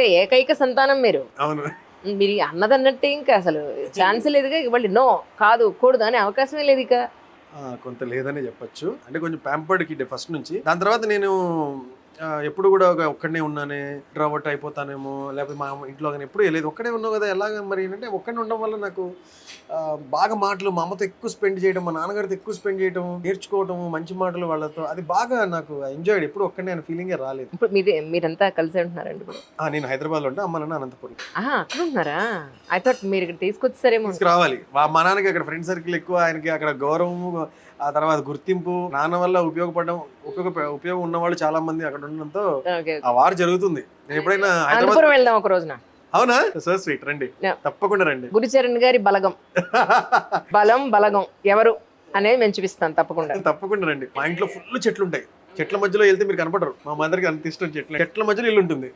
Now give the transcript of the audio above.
ఏకైక సంతానం మీరు. అవును. మీరు అన్నదన్నట్టే ఇంకా అసలు ఛాన్స్ లేదుగా. మళ్ళీ నో కాదు కూడదు అనే అవకాశమే లేదు ఇక. కొంత లేదనే చెప్పొచ్చు. అంటే కొంచెం ప్యాంపర్డ్ కిడ్డే ఫస్ట్ నుంచి. దాని తర్వాత నేను ఎప్పుడు కూడా ఒక్కడనే ఉన్నానే, ఇంట్రోవర్ట్ అయిపోతానేమో, లేకపోతే మా ఇంట్లో కానీ ఎప్పుడు లేదు. ఒక్కడే ఉన్నావు కదా ఎలాగ మరి ఏంటంటే, ఒక్కడే ఉండడం వల్ల నాకు బాగా మాటలు మా అమ్మతో ఎక్కువ స్పెండ్ చేయడం, మా నాన్నగారితో ఎక్కువ స్పెండ్ చేయడం, నేర్చుకోవడం మంచి మాటలు వాళ్ళతో, అది బాగా నాకు ఎంజాయ్డ్. ఎప్పుడు ఒక్కడే అనే ఫీలింగే రాలేదు. ఇప్పుడు మీరంతా కలిసే ఉంటున్నారండి ఇప్పుడు? నేను హైదరాబాద్లో ఉంటా, అమ్మ నాన్న అనంతపురం. అక్కడ ఉంటున్నారా? ఐ థాట్ మీరు ఇక్కడ తీసుకొచ్చారేమో. తీసుకురావాలి. మా నాన్నకి అక్కడ ఫ్రెండ్ సర్కిల్ ఎక్కువ, ఆయనకి అక్కడ గౌరవము, ఆ తర్వాత గుర్తింపు, నాన్న వల్ల ఉపయోగపడడం, ఉపయోగం ఉన్నవాళ్ళు చాలా మంది అక్కడ ఉండడంతో ఆ వార్ జరుగుతుంది. నేను ఎప్పుడైనా అనంతపురం వెళ్దాం ఒక రోజున. అవునా? సో స్వీట్, రండి, తప్పకుండా రండి. గురుచరణ్ గారి బలగం బలగం ఎవరు అనేది మేము చూపిస్తాను తప్పకుండా రండి. మా ఇంట్లో ఫుల్ చెట్లు ఉంటాయి. చెట్ల మధ్యలో వెళ్తే మీరు కనపడరు. మా మదర్కి అంత ఇష్టం చెట్ల మధ్యలో ఇల్లు ఉంటుంది.